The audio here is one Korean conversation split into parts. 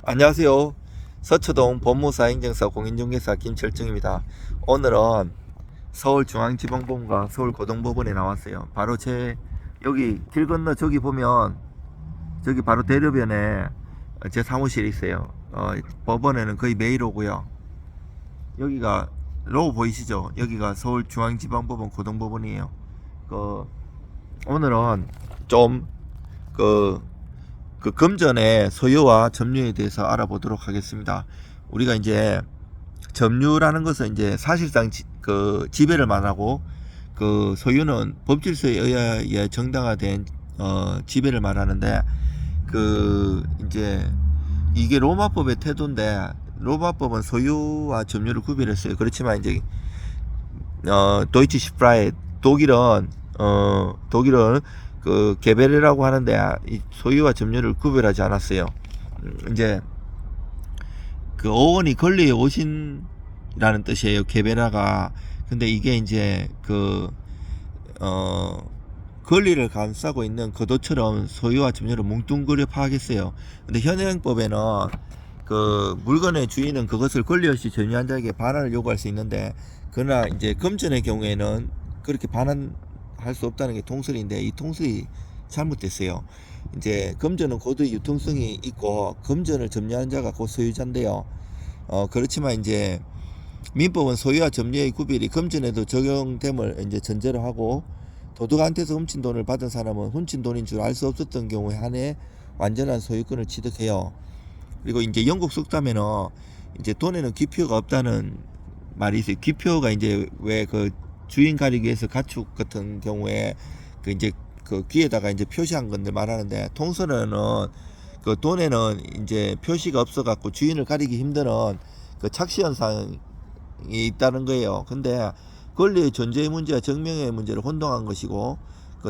안녕하세요. 서초동 법무사행정사 공인중개사 김철중입니다. 오늘은 서울중앙지방법원과 서울고등법원에 나왔어요. 바로 여기 길 건너 저기 보면 저기 바로 대로변에 제 사무실이 있어요. 법원에는 거의 매일 오고요. 여기가 로고 보이시죠? 여기가 서울중앙지방법원 고등법원이에요. 오늘은 좀그 금전의 소유와 점유에 대해서 알아보도록 하겠습니다. 우리가 이제 점유라는 것은 이제 사실상 지배를 말하고 소유는 법질서에 의하여 정당화된 지배를 말하는데 이제 이게 로마법의 태도인데 로마법은 소유와 점유를 구별했어요. 그렇지만 이제 도이치 시프라이 독일은 개베르라고 하는데 이 소유와 점유를 구별하지 않았어요. 이제 어원이 권리의 오신이라는 뜻이에요. 개베라가. 근데 이게 이제 권리를 감싸고 있는 거도처럼 소유와 점유를 뭉뚱그려 파악했어요. 근데 현행법에는 물건의 주인은 그것을 권리 없이 점유한 자에게 반환을 요구할 수 있는데, 그러나 이제 금전의 경우에는 그렇게 반환할 수 없다는 게 통설인데, 이 통설이 잘못됐어요. 이제 금전은 고도의 유통성이 있고 금전을 점유한 자가 곧 소유자인데요. 그렇지만 이제 민법은 소유와 점유의 구별이 금전에도 적용됨을 이제 전제로 하고, 도둑한테서 훔친 돈을 받은 사람은 훔친 돈인 줄 알 수 없었던 경우에 한해 완전한 소유권을 취득해요. 그리고 이제 영국 속담에는 이제 돈에는 기표가 없다는 말이 있어요. 기표가 이제 왜 주인 가리기 위해서 가축 같은 경우에 이제 귀에다가 이제 표시한 건데 말하는데, 통설에는 돈에는 이제 표시가 없어 갖고 주인을 가리기 힘든 착시 현상이 있다는 거예요. 근데 권리의 존재의 문제와 증명의 문제를 혼동한 것이고,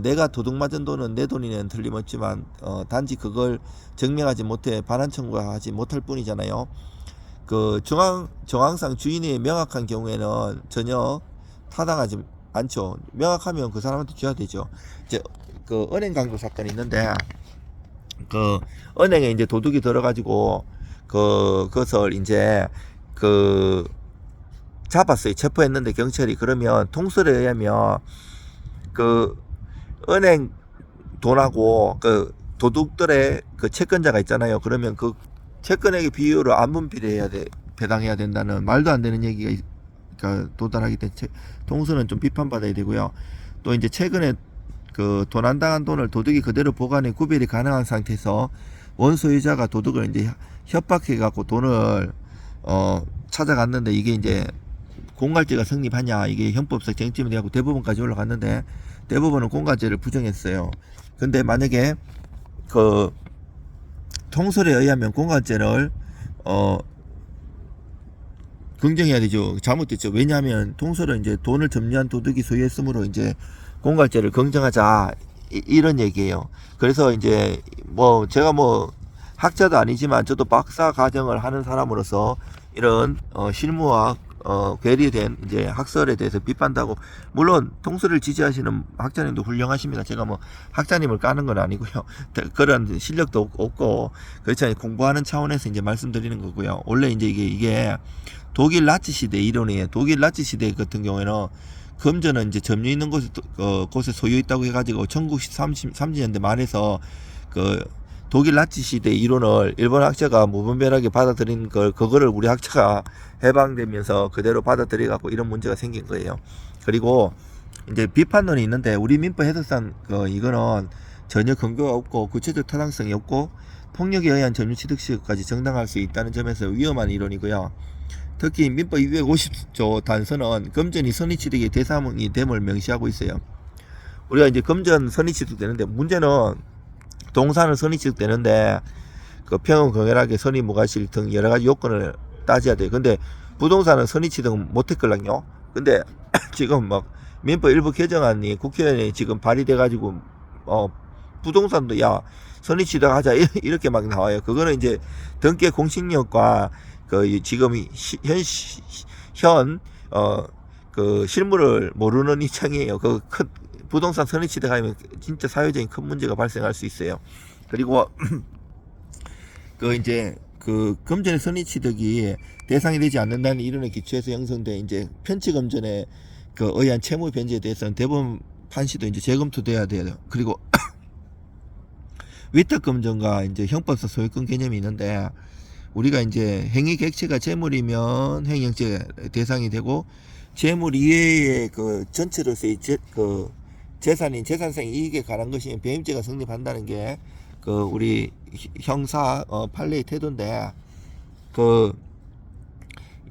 내가 도둑 맞은 돈은 내 돈이는 틀림없지만 단지 그걸 증명하지 못해 반환 청구하지 못할 뿐이잖아요. 정황상 주인이 명확한 경우에는 전혀 타당하지 않죠. 명확하면 그 사람한테 줘야 되죠. 이제 은행 강도 사건이 있는데, 은행에 이제 도둑이 들어가지고 그것을 이제 잡았어요. 체포했는데 경찰이. 그러면 통설에 의하면 은행 돈하고 도둑들의 채권자가 있잖아요. 그러면 채권액의 비율을 안분비례해야 배당해야 된다는 말도 안 되는 얘기가 도달하기 때문에 통설은 좀 비판받아야 되고요. 또 이제 최근에 돈 안 당한 돈을 도둑이 그대로 보관해 구별이 가능한 상태에서 원소유자가 도둑을 이제 협박해 갖고 돈을 찾아갔는데, 이게 이제 공갈죄가 성립하냐, 이게 형법상 쟁점이 되고 대법원까지 올라갔는데 대법원은 공갈죄를 부정했어요. 근데 만약에 통설에 의하면 공갈죄를 긍정해야 되죠. 잘못됐죠. 왜냐하면 통설은 이제 돈을 점유한 도둑이 소유했으므로 이제 공갈죄를 긍정하자, 이런 얘기예요. 그래서 이제 제가 학자도 아니지만 저도 박사 과정을 하는 사람으로서 이런 실무와 괴리된 이제 학설에 대해서 비판하고, 물론 통설을 지지하시는 학자님도 훌륭하십니다. 제가 학자님을 까는 건 아니고요. 그런 실력도 없고 그렇지, 공부하는 차원에서 이제 말씀드리는 거고요. 원래 이제 이게 독일 나치 시대 이론이에요. 독일 나치 시대 같은 경우에는 금전은 이제 점유 있는 곳에 소유 있다고 해가지고 1930년대 말에서 독일 나치 시대 이론을 일본 학자가 무분별하게 받아들인 그거를 우리 학자가 해방되면서 그대로 받아들여갖고 이런 문제가 생긴 거예요. 그리고 이제 비판론이 있는데, 우리 민법 해석상 이거는 전혀 근거가 없고 구체적 타당성이 없고 폭력에 의한 점유 취득 시효까지 정당할 수 있다는 점에서 위험한 이론이고요. 특히 민법 250조 단서는 금전이 선의취득의 대상이 됨을 명시하고 있어요. 우리가 이제 금전 선의취득 되는데, 문제는 동산은 선의취득 되는데 평은 경혈하게 선의 무과실 등 여러 가지 요건을 따져야 돼요. 근데 부동산은 선의취득 못했걸랑요. 근데 지금 민법 일부 개정안이 국회의원이 지금 발의돼 가지고 부동산도 선의취득 하자 이렇게 막 나와요. 그거는 이제 등기 공식력과 지금 현 실물을 모르는 입장이에요. 큰 부동산 선의취득 하면 진짜 사회적인 큰 문제가 발생할 수 있어요. 그리고 이제 그 금전의 선의취득이 대상이 되지 않는다는 이론에 기초해서 형성된 이제 편취금전에 그 의한 채무 변제에 대해서는 대법원 판시도 이제 재검토돼야 돼요. 그리고 위탁금전과 이제 형법상 소유권 개념이 있는데, 우리가 이제 행위 객체가 재물이면 행위형제 대상이 되고, 재물 이외의 그 전체로서의 그 재산인 재산상 이익에 관한 것이면 배임죄가 성립한다는 게 그 우리 형사 판례의 태도인데, 그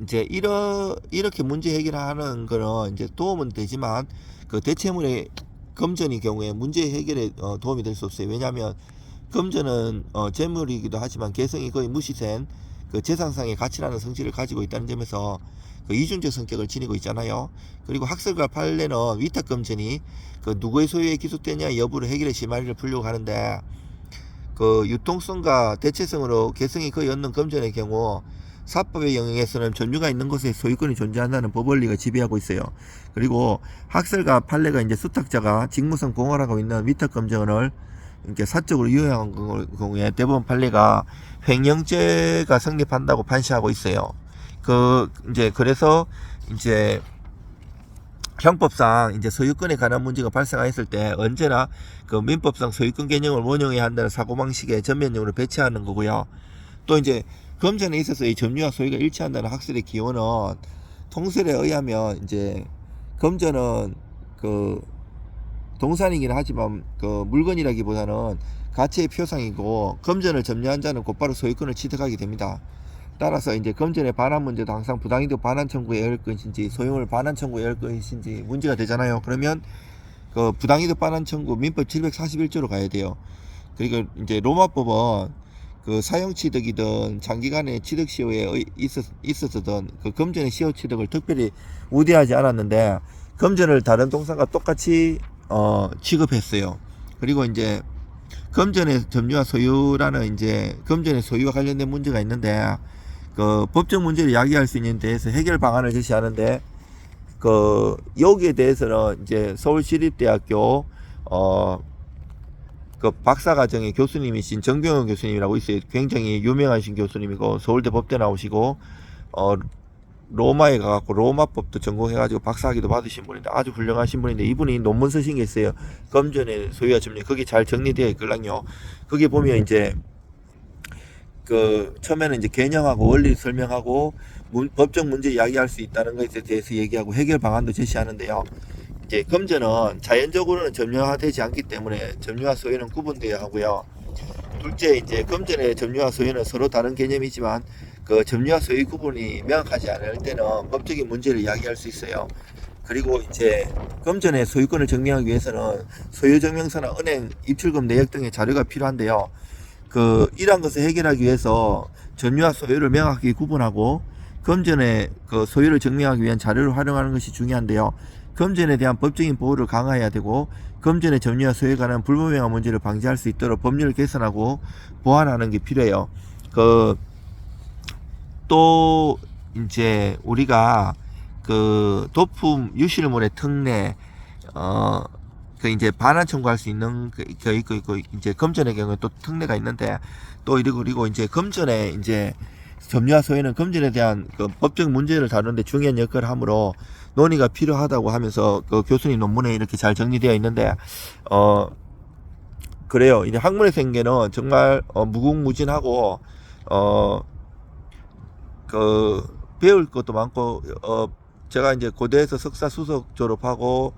이제 이렇게 문제 해결하는 거는 이제 도움은 되지만 그 대체물의 금전의 경우에 문제 해결에 도움이 될 수 없어요. 왜냐하면 금전은 재물이기도 하지만 개성이 거의 무시된 그 재산상의 가치라는 성질을 가지고 있다는 점에서 그 이중적 성격을 지니고 있잖아요. 그리고 학설과 판례는 위탁금전이 그 누구의 소유에 기속되냐 여부를 해결해 심의를 풀려고 하는데, 그 유통성과 대체성으로 개성이 거의 없는 금전의 경우 사법의 영역에서는 점유가 있는 곳에 소유권이 존재한다는 법 원리가 지배하고 있어요. 그리고 학설과 판례가 이제 수탁자가 직무상 공헌하고 있는 위탁금전을 이렇게 사적으로 유효한 경우에 대법원 판례가 횡령죄가 성립한다고 판시하고 있어요. 그래서 이제 형법상 이제 소유권에 관한 문제가 발생하였을 때 언제나 그 민법상 소유권 개념을 원용해야 한다는 사고방식에 전면적으로 배치하는 거고요. 또 이제 금전에 있어서 이 점유와 소유가 일치한다는 학설의 기원은 통설에 의하면 이제 금전은 그 동산이긴 하지만 그 물건이라기보다는 가치의 표상이고, 금전을 점유한 자는 곧바로 소유권을 취득하게 됩니다. 따라서 이제 금전의 반환 문제도 항상 부당이득 반환 청구에 의할 것인지 소유물 반환 청구에 의할 것인지 문제가 되잖아요. 그러면 그 부당이득 반환 청구 민법 741조로 가야 돼요. 그리고 이제 로마법은 그 사용 취득이든 장기간의 취득 시효에 있었던 그 금전의 시효 취득을 특별히 우대하지 않았는데, 금전을 다른 동산과 똑같이 취급했어요. 그리고 이제 금전의 점유와 소유라는 이제 금전의 소유와 관련된 문제가 있는데, 그 법적 문제를 야기할 수 있는 데에서 해결 방안을 제시하는데, 그 여기에 대해서는 이제 서울시립대학교 그 박사과정의 교수님이신 정병헌 교수님이라고 있어요. 굉장히 유명하신 교수님이고 서울대 법대 나오시고 로마에 가갖고 로마법도 전공해가지고 박사학위도 받으신 분인데 아주 훌륭하신 분인데, 이분이 논문 쓰신 게 있어요. 금전의 소유와 점유. 거기 잘 정리되어 있걸랑요. 거기 보면 이제 그 처음에는 이제 개념하고 원리를 설명하고 법적 문제 이야기할 수 있다는 것에 대해서 얘기하고 해결 방안도 제시하는데요. 이제 금전은 자연적으로는 점유화되지 않기 때문에 점유와 소유는 구분되어야 하고요. 둘째, 이제 금전의 점유와 소유는 서로 다른 개념이지만 그 점유와 소유 구분이 명확하지 않을 때는 법적인 문제를 이야기할 수 있어요. 그리고 이제 금전의 소유권을 증명하기 위해서는 소유증명서나 은행 입출금 내역 등의 자료가 필요한데요. 이러한 것을 해결하기 위해서 점유와 소유를 명확히 구분하고 금전의 그 소유를 증명하기 위한 자료를 활용하는 것이 중요한데요. 금전에 대한 법적인 보호를 강화해야 되고, 금전의 점유와 소유에 관한 불분명한 문제를 방지할 수 있도록 법률을 개선하고 보완하는 게 필요해요. 또 이제 우리가 그 도품 유실물의 특례 그 이제 반환 청구할 수 있는 그 이제 금전의 경우에 또 특례가 있는데, 또 그리고 이제 금전에 이제 점유와 소유는 금전에 대한 그 법적 문제를 다루는데 중요한 역할을 하므로 논의가 필요하다고 하면서 그 교수님 논문에 이렇게 잘 정리되어 있는데, 그래요. 이제 학문의 생계는 정말 무궁무진하고 그 배울 것도 많고, 제가 이제 고대에서 석사 수석 졸업하고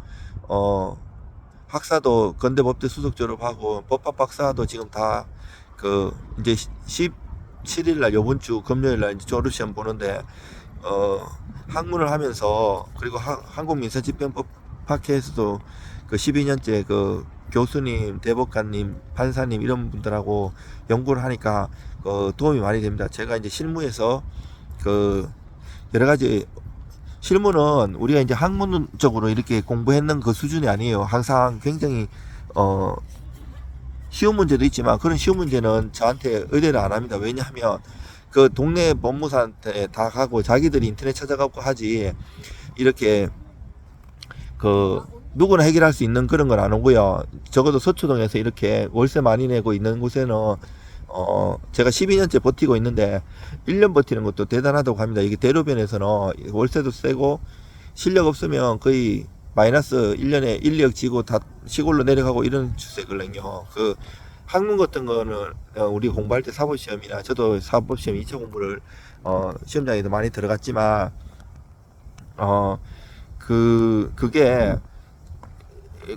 학사도 건대법대 수석 졸업하고 법학 박사도 지금 다 그 이제 17일날 요번 주 금요일날 이제 졸업시험 보는데, 학문을 하면서, 그리고 한국민사집행법 학회에서도 그 12년째 그 교수님, 대법관님, 판사님 이런 분들하고 연구를 하니까 도움이 많이 됩니다. 제가 이제 실무에서 그 여러 가지 실무는 우리가 이제 학문적으로 이렇게 공부했는 그 수준이 아니에요. 항상 굉장히 쉬운 문제도 있지만 그런 쉬운 문제는 저한테 의뢰를 안 합니다. 왜냐하면 그 동네 법무사한테 다 가고 자기들이 인터넷 찾아가고 하지, 이렇게 그 누구나 해결할 수 있는 그런 건 안 오고요. 적어도 서초동에서 이렇게 월세 많이 내고 있는 곳에는 제가 12년째 버티고 있는데 1년 버티는 것도 대단하다고 합니다. 이게 대로변에서는 월세도 세고 실력 없으면 거의 마이너스 1년에 1, 2억 지고 다 시골로 내려가고 이런 추세거든요. 그 학문 같은 거는 우리 공부할 때 사법시험이나 저도 사법시험 2차 공부를 시험장에도 많이 들어갔지만 그게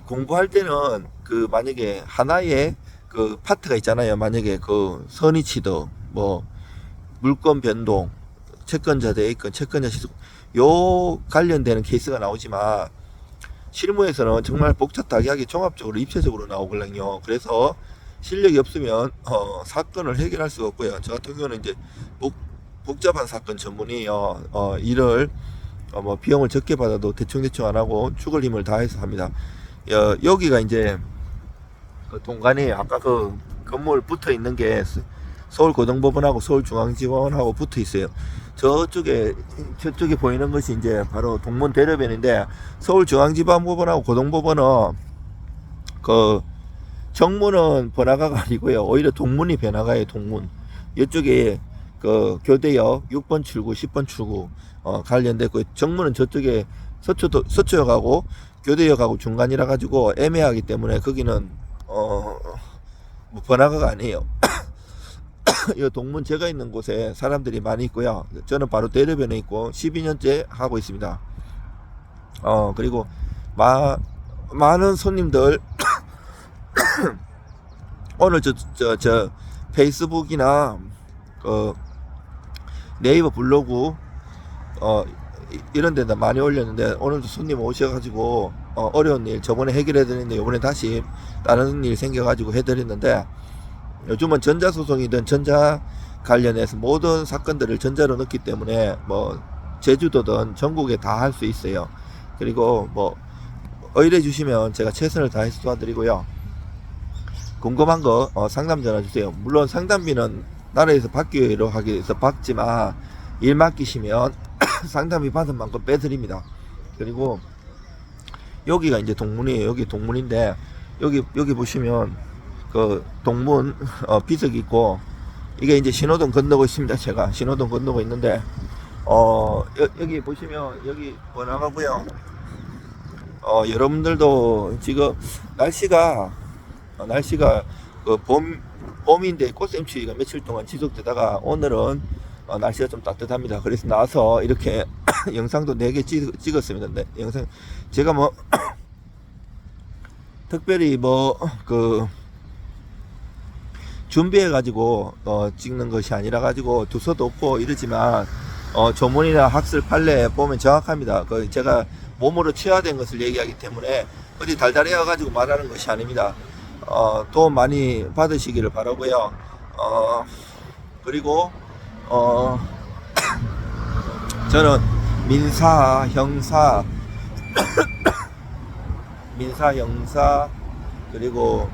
공부할 때는 그 만약에 하나의 그 파트가 있잖아요. 만약에 그 선의 취득, 뭐 물권 변동, 채권자 대입권, 채권자 시속 요 관련되는 케이스가 나오지만 실무에서는 정말 복잡하게 종합적으로 입체적으로 나오거든요. 그래서 실력이 없으면 사건을 해결할 수가 없고요. 저 같은 경우는 이제 복잡한 사건 전문이에요. 일을 뭐 비용을 적게 받아도 대충 안 하고 죽을 힘을 다해서 합니다. 여기가 이제 그 동간에 아까 그 건물 붙어 있는 게 서울고등법원하고 서울중앙지법원하고 붙어 있어요. 저쪽에 보이는 것이 이제 바로 동문 대로변인데, 서울중앙지법원하고 고등법원은 그 정문은 번화가가 아니고요. 오히려 동문이 번화가예요. 동문. 이쪽에 그 교대역 6번 출구, 10번 출구 관련됐고, 정문은 저쪽에 서초역하고 교대역하고 중간이라 가지고 애매하기 때문에 거기는 뭐 번화가가 아니에요. 이 동문 제가 있는 곳에 사람들이 많이 있고요. 저는 바로 대로변에 있고 12년째 하고 있습니다. 그리고 많은 손님들 오늘 저 페이스북이나 그 네이버 블로그 이런 데다 많이 올렸는데, 오늘도 손님 오셔가지고 어려운 일 저번에 해결해드렸는데 이번에 다시 다른 일 생겨가지고 해드렸는데, 요즘은 전자소송이든 전자 관련해서 모든 사건들을 전자로 넣기 때문에 뭐 제주도든 전국에 다 할 수 있어요. 그리고 뭐 의뢰 주시면 제가 최선을 다해서 도와드리고요. 궁금한 거 상담 전화 주세요. 물론 상담비는 나라에서 받기로 하기 위해서 받지만 일 맡기시면 상담비 받은 만큼 빼드립니다. 그리고 여기가 이제 동문이에요. 여기 동문인데 여기 보시면 그 동문 비석이 있고, 이게 이제 신호등 건너고 있습니다. 제가 신호등 건너고 있는데 여기 보시면 여기 번화가고요. 여러분들도 지금 날씨가 그 봄인데 꽃샘추위가 며칠 동안 지속되다가 오늘은 날씨가 좀 따뜻합니다. 그래서 나와서 이렇게 영상도 4개 찍었습니다. 네, 영상 제가 뭐 특별히 뭐 그 준비해 가지고 찍는 것이 아니라 가지고 두서도 없고 이러지만 조문이나 학술 판례 보면 정확합니다. 그 제가 몸으로 체화된 것을 얘기하기 때문에 어디 달달해 가지고 말하는 것이 아닙니다. 도움 많이 받으시기를 바라고요. 그리고 저는 민사, 형사 그리고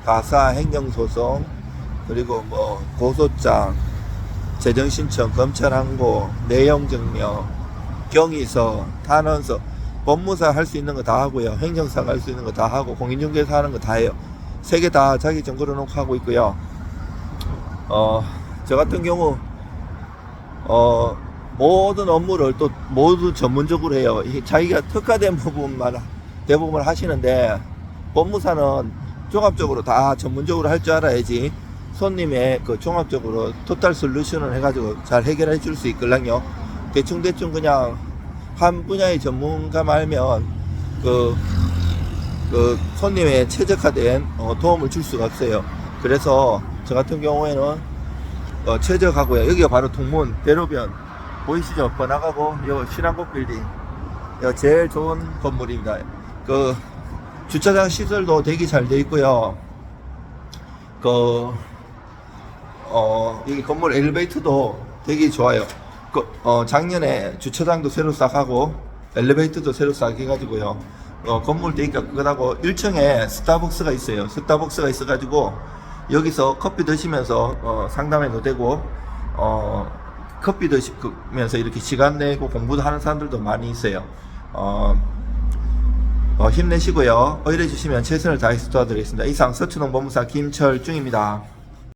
가사, 행정소송, 그리고 뭐 고소장, 재정신청, 검찰항고, 내용증명, 경위서, 탄원서, 법무사 할 수 있는 거 다 하고요. 행정사가 할 수 있는 거 다 하고, 공인중개사 하는 거 다 해요. 3개 다 자기 전 걸어놓고 하고 있고요. 저 같은 경우 모든 업무를 또 모두 전문적으로 해요. 자기가 특화된 부분만 대부분 하시는데, 법무사는 종합적으로 다 전문적으로 할 줄 알아야지 손님의 그 종합적으로 토탈 솔루션을 해가지고 잘 해결해 줄 수 있거든요. 대충 그냥 한 분야의 전문가만 알면 그 손님의 최적화된 도움을 줄 수가 없어요. 그래서 저 같은 경우에는 최적하고요. 여기가 바로 동문 대로변 보이시죠? 번화가고 요 신한국 빌딩 제일 좋은 건물입니다. 그 주차장 시설도 되게 잘 돼 있고요. 여기 건물 엘리베이터도 되게 좋아요. 작년에 주차장도 새로 싹 하고 엘리베이터도 새로 싹 해가지고요. 건물 되니까 그거하고 1층에 스타벅스가 있어요. 스타벅스가 있어가지고 여기서 커피 드시면서 상담해도 되고, 커피 드시면서 이렇게 시간 내고 공부도 하는 사람들도 많이 있어요. 힘내시고요. 의뢰 주시면 최선을 다해서 도와드리겠습니다. 이상 서초동 법무사 김철중입니다.